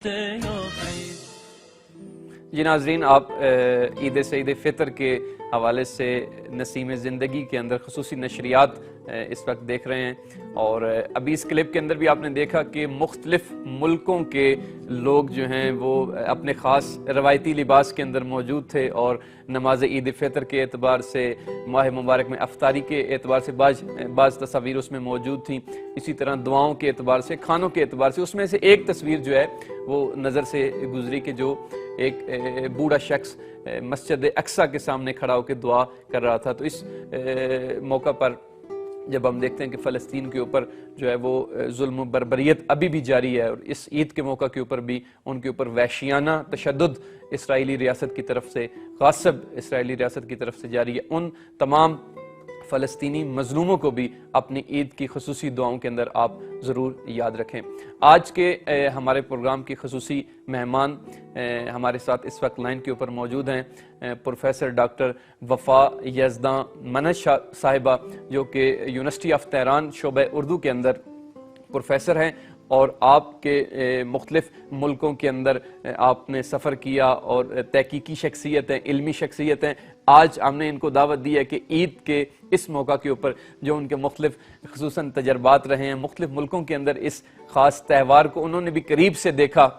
جی ناظرین، آپ عید سعید فطر کے حوالے سے نسیم زندگی کے اندر خصوصی نشریات اس وقت دیکھ رہے ہیں، اور ابھی اس کلپ کے اندر بھی آپ نے دیکھا کہ مختلف ملکوں کے لوگ جو ہیں وہ اپنے خاص روایتی لباس کے اندر موجود تھے، اور نماز عید فطر کے اعتبار سے، ماہ مبارک میں افطاری کے اعتبار سے بعض تصاویر اس میں موجود تھیں، اسی طرح دعاؤں کے اعتبار سے، کھانوں کے اعتبار سے۔ اس میں سے ایک تصویر جو ہے وہ نظر سے گزری کہ جو ایک بوڑھا شخص مسجد اقصیٰ کے سامنے کھڑا ہو کے دعا کر رہا تھا۔ تو اس موقع پر جب ہم دیکھتے ہیں کہ فلسطین کے اوپر جو ہے وہ ظلم و بربریت ابھی بھی جاری ہے، اور اس عید کے موقع کے اوپر بھی ان کے اوپر وحشیانہ تشدد اسرائیلی ریاست کی طرف سے، غاصب اسرائیلی ریاست کی طرف سے جاری ہے، ان تمام فلسطینی مظلوموں کو بھی اپنی عید کی خصوصی دعاؤں کے اندر آپ ضرور یاد رکھیں۔ آج کے ہمارے پروگرام کی خصوصی مہمان ہمارے ساتھ اس وقت لائن کے اوپر موجود ہیں پروفیسر ڈاکٹر وفا یزداں منش صاحبہ، جو کہ یونیورسٹی آف تہران شعبہ اردو کے اندر پروفیسر ہیں، اور آپ کے مختلف ملکوں کے اندر آپ نے سفر کیا، اور تحقیقی شخصیتیں، علمی شخصیتیں۔ آج ہم نے ان کو دعوت دی ہے کہ عید کے اس موقع کے اوپر جو ان کے مختلف خصوصاً تجربات رہے ہیں مختلف ملکوں کے اندر، اس خاص تہوار کو انہوں نے بھی قریب سے دیکھا،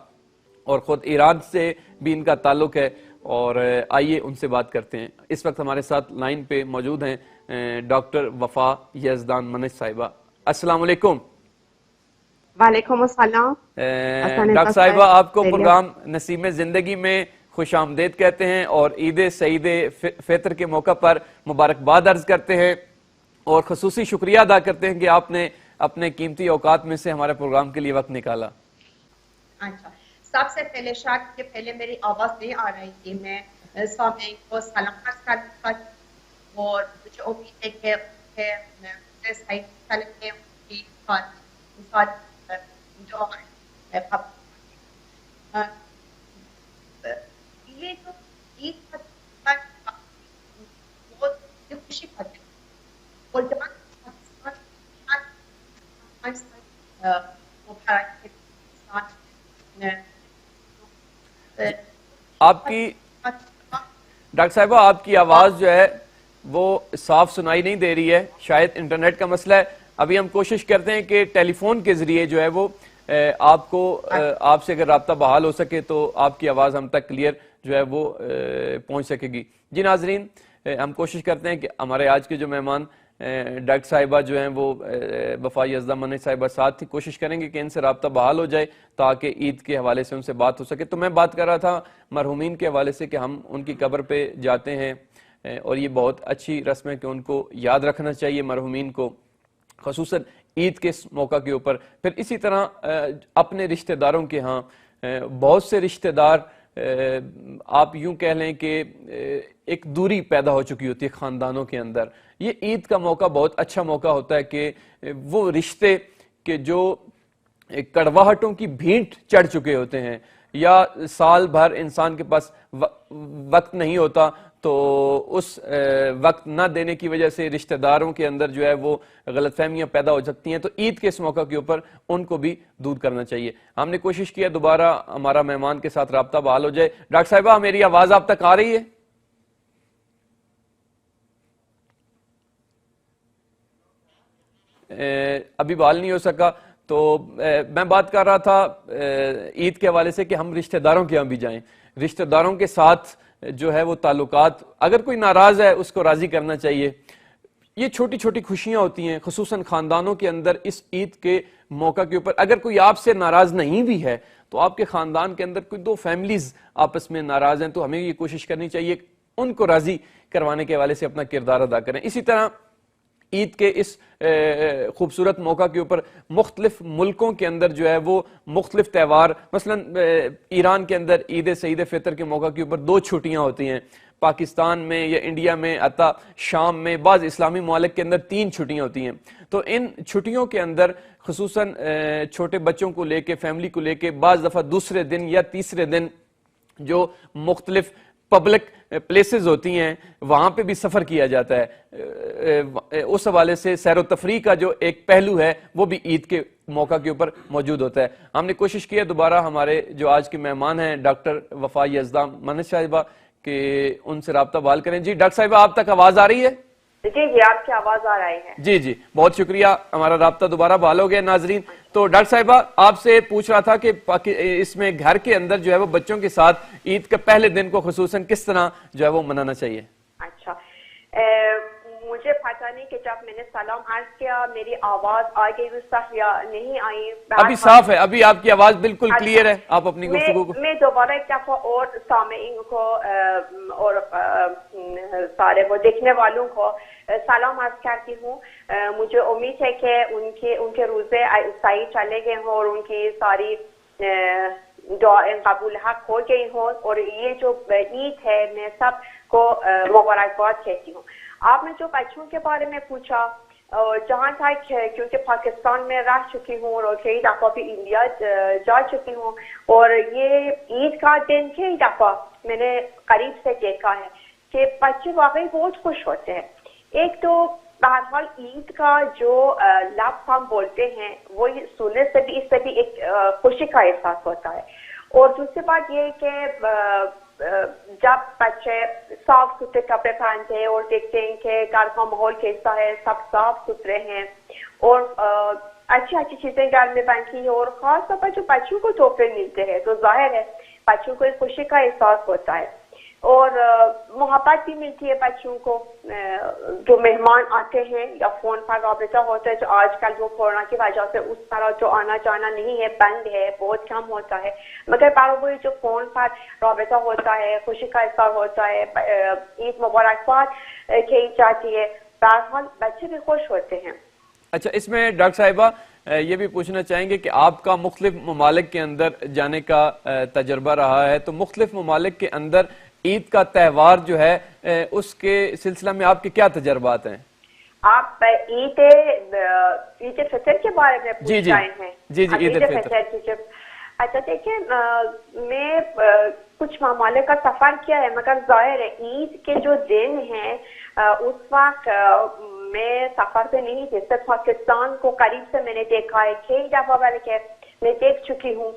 اور خود ایران سے بھی ان کا تعلق ہے، اور آئیے ان سے بات کرتے ہیں۔ اس وقت ہمارے ساتھ لائن پہ موجود ہیں ڈاکٹر وفا یزداں منش صاحبہ۔ السلام علیکم۔ وعلیکم السلام۔ ڈاکٹر صاحبہ، آپ کو پروگرام نسیم زندگی میں خوش آمدید کہتے ہیں، اور عید سعید فطر کے موقع پر مبارکباد عرض کرتے ہیں، اور خصوصی شکریہ ادا کرتے ہیں کہ آپ نے اپنے قیمتی اوقات میں سے ہمارے پروگرام کے لیے وقت نکالا۔ اچھا، سب سے پہلے شاید کہ پہلے میری آواز نہیں آ رہی تھی، میں سامعین کو سلام عرض کرتا ہوں، اور مجھے امید ہے کہ مجھے صحیح سلام ہے ان کی جو یہ جو عید کا بہت خوشی پاتی اور آپ کی ڈاکٹر صاحبہ، آپ کی آواز جو ہے وہ صاف سنائی نہیں دے رہی ہے، شاید انٹرنیٹ کا مسئلہ ہے۔ ابھی ہم کوشش کرتے ہیں کہ ٹیلی فون کے ذریعے جو ہے وہ آپ کو، آپ سے اگر رابطہ بحال ہو سکے تو آپ کی آواز ہم تک کلیئر جو ہے وہ پہنچ سکے گی۔ جی ناظرین، ہم کوشش کرتے ہیں کہ ہمارے آج کے جو مہمان ڈاکٹر صاحبہ جو ہیں وہ وفا یزداں منش صاحبہ ساتھ تھی، کوشش کریں گے کہ ان سے رابطہ بحال ہو جائے تاکہ عید کے حوالے سے ان سے بات ہو سکے۔ تو میں بات کر رہا تھا مرحومین کے حوالے سے کہ ہم ان کی قبر پہ جاتے ہیں، اور یہ بہت اچھی رسم ہے کہ ان کو یاد رکھنا چاہیے مرحومین کو، خصوصاً عید کے موقع کے اوپر۔ پھر اسی طرح اپنے رشتہ داروں کے ہاں بہت سے رشتہ دار، آپ یوں کہہ لیں کہ ایک دوری پیدا ہو چکی ہوتی ہے خاندانوں کے اندر۔ یہ عید کا موقع بہت اچھا موقع ہوتا ہے کہ وہ رشتے کے جو کڑواہٹوں کی بھینٹ چڑھ چکے ہوتے ہیں، یا سال بھر انسان کے پاس وقت نہیں ہوتا، تو اس وقت نہ دینے کی وجہ سے رشتہ داروں کے اندر جو ہے وہ غلط فہمیاں پیدا ہو سکتی ہیں، تو عید کے اس موقع کے اوپر ان کو بھی دور کرنا چاہیے۔ ہم نے کوشش کیا دوبارہ ہمارا مہمان کے ساتھ رابطہ بحال ہو جائے۔ ڈاکٹر صاحبہ، میری آواز آپ تک آ رہی ہے؟ ابھی بحال نہیں ہو سکا، تو میں بات کر رہا تھا عید کے حوالے سے کہ ہم رشتہ داروں کے یہاں بھی جائیں، رشتہ داروں کے ساتھ جو ہے وہ تعلقات، اگر کوئی ناراض ہے اس کو راضی کرنا چاہیے۔ یہ چھوٹی چھوٹی خوشیاں ہوتی ہیں خصوصاً خاندانوں کے اندر۔ اس عید کے موقع کے اوپر اگر کوئی آپ سے ناراض نہیں بھی ہے، تو آپ کے خاندان کے اندر کوئی دو فیملیز آپس میں ناراض ہیں، تو ہمیں یہ کوشش کرنی چاہیے ان کو راضی کروانے کے حوالے سے اپنا کردار ادا کریں۔ اسی طرح عید کے اس خوبصورت موقع کے اوپر مختلف ملکوں کے اندر جو ہے وہ مختلف تہوار، مثلا ایران کے اندر عید سعید فطر کے موقع کے اوپر 2 چھٹیاں ہوتی ہیں، پاکستان میں یا انڈیا میں عطا شام میں، بعض اسلامی ممالک کے اندر 3 چھٹیاں ہوتی ہیں۔ تو ان چھٹیوں کے اندر خصوصاً چھوٹے بچوں کو لے کے، فیملی کو لے کے، بعض دفعہ دوسرے دن یا تیسرے دن جو مختلف پبلک پلیسز ہوتی ہیں وہاں پہ بھی سفر کیا جاتا ہے، اس حوالے سے سیر و تفریح کا جو ایک پہلو ہے وہ بھی عید کے موقع کے اوپر موجود ہوتا ہے. ہم نے کوشش کی ہے دوبارہ ہمارے جو آج کے مہمان ہیں ڈاکٹر وفا یزدان منت صاحبہ کہ ان سے رابطہ بحال کریں. جی ڈاکٹر صاحبہ آپ تک آواز آ رہی ہے؟ جی آپ کی آواز آ رہی ہے. جی بہت شکریہ، ہمارا رابطہ دوبارہ بحال ہو گیا. ناظرین تو ڈاکٹر صاحبہ آپ سے پوچھ رہا تھا کہ اس میں گھر کے اندر جو ہے وہ بچوں کے ساتھ عید کے پہلے دن کو خصوصاً کس طرح جو ہے وہ منانا چاہیے؟ اچھا، مجھے پتہ نہیں کہ جب میں نے سلام عرض کیا میری آواز آ گئی صح یا نہیں آئی. ابھی صاف ہے، ابھی آپ کی آواز بالکل کلیئر ہے. آپ اپنی گفتگو کو میں دوبارہ ایک دفعہ اور سامعین کو اور سارے وہ دیکھنے والوں کو سلام عرض کرتی ہوں. مجھے امید ہے کہ ان کے روزے صحیح چلے گئے ہوں اور ان کی ساری دعائیں قبول حق ہو گئی ہوں، اور یہ جو عید ہے میں سب کو مبارکباد کہتی ہوں. آپ نے جو بچوں کے بارے میں پوچھا، جہاں تک کیونکہ پاکستان میں رہ چکی ہوں اور کئی دفعہ بھی انڈیا جا چکی ہوں، اور یہ عید کا دن کئی دفعہ میں نے قریب سے دیکھا ہے کہ بچے واقعی بہت خوش ہوتے ہیں. ایک تو بہرحال عید کا جو لفظ ہم بولتے ہیں وہ سننے سے بھی اس سے بھی ایک خوشی کا احساس ہوتا ہے. اور دوسری بات یہ کہ جب بچے صاف ستھرے کپڑے پہنتے ہیں اور دیکھتے ہیں کہ گھر کا ماحول کیسا ہے، سب صاف ستھرے ہیں اور اچھی چیزیں گھر میں بنتی ہیں، اور خاص طور پر جو بچوں کو تحفے ملتے ہیں تو ظاہر ہے بچوں کو ایک خوشی کا احساس ہوتا ہے اور محبت بھی ملتی ہے بچوں کو. جو مہمان آتے ہیں یا فون پر رابطہ ہوتا ہے، جو آج کل وہ کورونا کی وجہ سے اس طرح جو آنا جانا نہیں ہے، بند ہے، بہت کم ہوتا ہے، مگر وہی جو فون پر رابطہ ہوتا ہے، خوشی کا احساس ہوتا ہے، عید مبارکباد کہی جاتی ہے، بہرحال بچے بھی خوش ہوتے ہیں. اچھا، اس میں ڈاکٹر صاحبہ یہ بھی پوچھنا چاہیں گے کہ آپ کا مختلف ممالک کے اندر جانے کا تجربہ رہا ہے، تو مختلف ممالک کے اندر عید کا تہوار جو ہے اس کے سلسلہ میں آپ کے کیا تجربات ہیں؟ آپ عید فطر کے بارے میں پوچھ رہے ہیں؟ جی عید فطر کی. اچھا دیکھیں، میں کچھ ممالک کا سفر کیا ہے، مگر ظاہر ہے عید کے جو دن ہیں اس وقت میں سفر پہ نہیں تھی. صرف پاکستان کو قریب سے میں نے دیکھا ہے، کئی دفعہ بلکہ میں دیکھ چکی ہوں،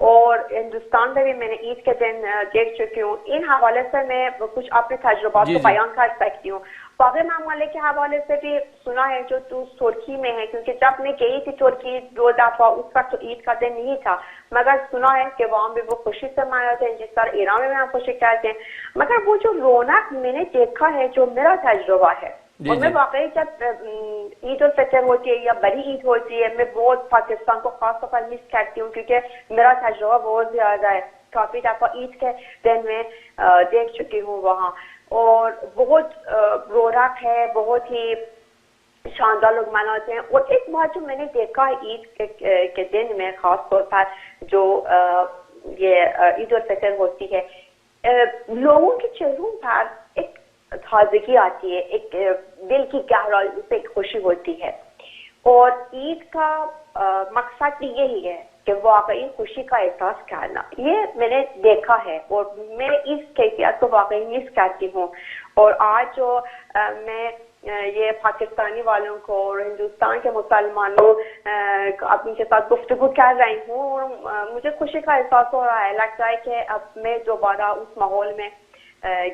اور ہندوستان میں بھی میں نے عید کے دن دیکھ چکی ہوں. ان حوالے سے میں کچھ اپنے تجربات کو بیان کر سکتی ہوں. باقی ممالک کے حوالے سے بھی سنا ہے جو ترکی میں ہے، کیونکہ جب میں گئی تھی ترکی 2 دفعہ، اس وقت تو عید کا دن نہیں تھا، مگر سنا ہے کہ وہاں بھی وہ خوشی سے مناتے ہیں جس طرح ایران میں ہم خوشی کرتے ہیں. مگر وہ جو رونق میں نے دیکھا ہے، جو میرا تجربہ ہے، اور میں واقعی جب عید الفطر ہوتی ہے یا بڑی عید ہوتی ہے میں بہت پاکستان کو خاص طور پر مس کرتی ہوں، کیونکہ میرا تجربہ بہت زیادہ ہے. کافی دفعہ عید کے دن میں دیکھ چکی ہوں وہاں، اور بہت رونق ہے، بہت ہی شاندار لوگ مناتے ہیں. اور ایک بات جو میں نے دیکھا ہے عید کے دن میں خاص طور پر جو یہ عید الفطر ہوتی ہے، لوگوں کے چہروں پر ایک تازگی آتی ہے، ایک دل کی گہرائی سے ایک خوشی ہوتی ہے. اور عید کا مقصد بھی یہی ہے کہ واقعی خوشی کا احساس کرنا. یہ میں نے دیکھا ہے اور میں اس کیفیت کو واقعی مس کرتی ہوں. اور آج جو میں یہ پاکستانی والوں کو اور ہندوستان کے مسلمانوں اپنے کے ساتھ گفتگو کر رہی ہوں، اور مجھے خوشی کا احساس ہو رہا ہے. لگتا ہے کہ اب میں دوبارہ اس ماحول میں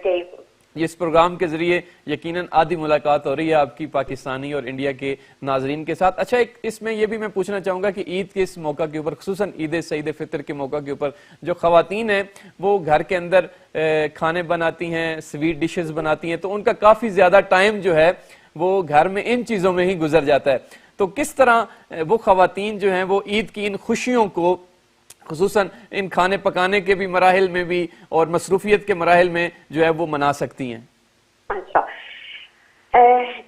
گئی ہوں. اس پروگرام کے ذریعے یقیناً آدھی ملاقات ہو رہی ہے آپ کی پاکستانی اور انڈیا کے ناظرین کے ساتھ. اچھا، اس میں یہ بھی میں پوچھنا چاہوں گا کہ عید کے اس موقع کے اوپر، خصوصاً عید فطر کے موقع کے اوپر، جو خواتین ہیں وہ گھر کے اندر کھانے بناتی ہیں، سویٹ ڈشز بناتی ہیں، تو ان کا کافی زیادہ ٹائم جو ہے وہ گھر میں ان چیزوں میں ہی گزر جاتا ہے. تو کس طرح وہ خواتین جو ہیں وہ عید کی ان خوشیوں کو خصوصاً ان کھانے پکانے کے بھی مراحل میں بھی اور مصروفیت کے مراحل میں جو ہے وہ منا سکتی ہیں؟ اچھا،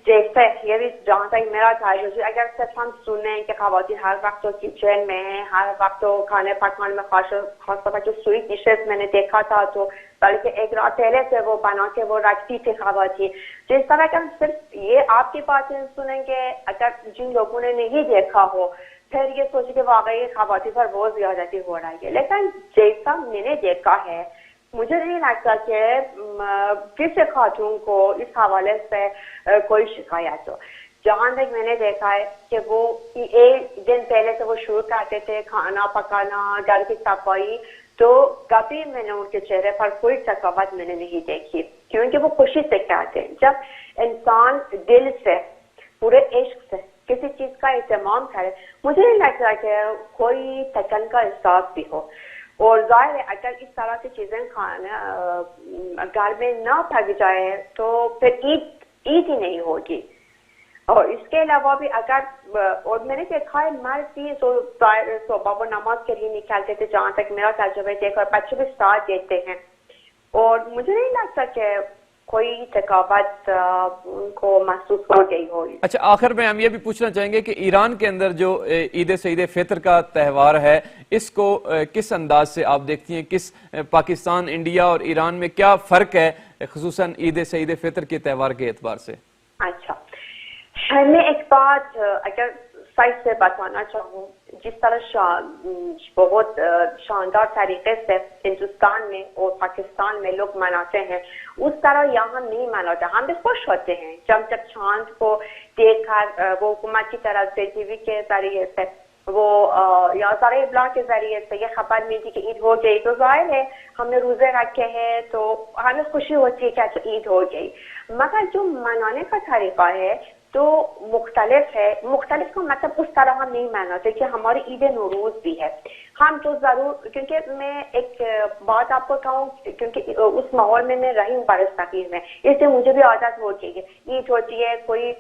جیسے یہ بھی جہاں تک میرا تجربہ، اگر صرف ہم سنیں کہ خواتین ہر وقت تو کچن میں ہیں، ہر وقت تو کھانے پکانے میں، خاص طور پر جو سویٹ ڈشز میں نے دیکھا تھا تو بلکہ ایک رات پہلے سے وہ بنا کے وہ رکھتی تھی خواتین. جس طرح کہ ہم صرف یہ آپ کی باتیں سنیں گے، اگر جن لوگوں نے نہیں دیکھا ہو پھر یہ سوچے کہ واقعی خواتین پر بہت زیادتی ہو رہی ہے. لیکن جیسا میں نے دیکھا ہے مجھے نہیں لگتا کہ کسی خاتون کو اس حوالے سے کوئی شکایت ہو. جہاں تک میں نے دیکھا ہے کہ وہ ایک دن پہلے سے وہ شروع کرتے تھے کھانا پکانا, گھر کی صفائی, تو کبھی میں نے ان کے چہرے پر کوئی ثقافت میں نے نہیں دیکھی, کیونکہ وہ خوشی سے کرتے ہیں. جب انسان دل سے پورے عشق سے کسی چیز کا اہتمام کرے, مجھے نہیں لگتا کہ کوئی تھکن کا احساس بھی ہو. اور ظاہر ہے اگر اس طرح کی چیزیں کھانا گھر میں نہ پک جائے تو پھر عید ہی نہیں ہوگی. اور اس کے علاوہ بھی اگر اور میں نے دیکھا ہے مرد بھی صبح وہ نماز کے لیے نکالتے تھے, جہاں تک میرا تجربہ دیکھا, اور بچے بھی ساتھ دیتے ہیں. اور مجھے نہیں لگتا کہ کوئی ثقافت ان کو محسوس ہو گئی ہو. اچھا, آخر میں ہم یہ بھی پوچھنا چاہیں گے کہ ایران کے اندر جو عید سعید فطر کا تہوار ہے, اس کو کس انداز سے آپ دیکھتی ہیں؟ کس پاکستان, انڈیا اور ایران میں کیا فرق ہے خصوصاً عید سعید فطر کے تہوار کے اعتبار سے؟ اچھا, میں ایک بات اگر سائز سے بتانا چاہوں, جس طرح بہت شاندار طریقے سے ہندوستان میں اور پاکستان میں لوگ مناتے ہیں, اس طرح یہاں نہیں مناتے. ہم بھی خوش ہوتے ہیں جب چاند کو دیکھ کر وہ حکومت کی طرف سے ٹی وی کے ذریعے سے وہ یا سارے ابلاغ کے ذریعے سے یہ خبر ملتی کہ عید ہو گئی, تو ظاہر ہے ہم نے روزے رکھے ہیں تو ہمیں خوشی ہوتی ہے کہ اچھا عید ہو گئی. مگر جو منانے کا طریقہ ہے تو مختلف ہے. مختلف کا مطلب اس طرح ہم نہیں مناتے کہ ہماری عید نوروز بھی ہے. ہم تو ضرور, کیونکہ میں ایک بات آپ کو کہوں, کیونکہ اس ماحول میں رہی ہوں برس صغیر میں, اس سے مجھے بھی عادت ہو گئی ہے. عید ہوتی ہے, کوئی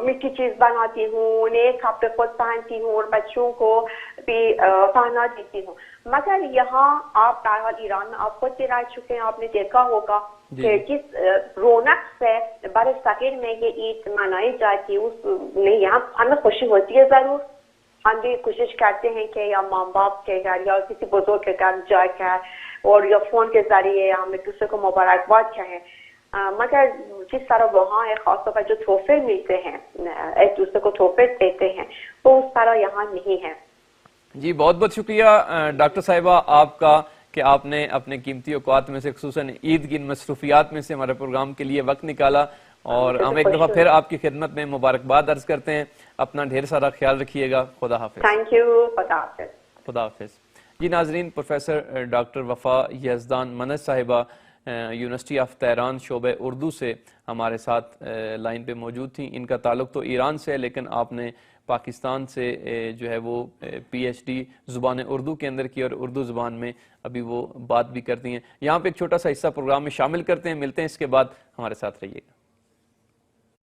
میٹھی چیز بناتی ہوں, نئے کپڑے خود پہنتی ہوں اور بچوں کو بھی پہنا دیتی ہوں. مگر یہاں آپ بہرحال ایران میں آپ خود بھی رہ چکے ہیں, آپ نے دیکھا ہوگا کہ جس رونق سے برس صغیر میں یہ عید منائی جاتی ہے, اس میں یہاں ہمیں خوشی ہوتی ہے. ضرور ہم بھی کوشش کرتے ہیں کہ یا ماں باپ کے گھر یا کسی بزرگ کے گھر جا کر اور یا فون کے ذریعے ہم ایک دوسرے کو مبارکباد کہیں. مگر جس طرح وہاں ہے, خاص طور پر جو تحفے ملتے ہیں, ایک دوسرے کو تحفے دیتے ہیں, وہ اس طرح یہاں نہیں ہے. جی, بہت بہت شکریہ ڈاکٹر صاحبہ آپ کا کہ آپ نے اپنے قیمتی اوقات میں سے خصوصاً عید کی مصروفیات میں سے ہمارے پروگرام کے لیے وقت نکالا, اور ہم ایک دفعہ پھر آپ کی خدمت میں مبارکباد عرض کرتے ہیں. اپنا ڈھیر سارا خیال رکھیے گا. خدا حافظ. Thank you. خدا حافظ. خدا حافظ. جی ناظرین, پروفیسر ڈاکٹر وفا یزدان منت صاحبہ یونیورسٹی آف تہران شعبہ اردو سے ہمارے ساتھ لائن پہ موجود تھیں. ان کا تعلق تو ایران سے ہے, لیکن آپ نے پاکستان سے جو ہے وہ پی ایچ ڈی زبان اردو کے اندر کی, اور اردو زبان میں ابھی وہ بات بھی کرتی ہیں. یہاں پہ ایک چھوٹا سا حصہ پروگرام میں شامل کرتے ہیں, ملتے ہیں اس کے بعد, ہمارے ساتھ رہیے گا.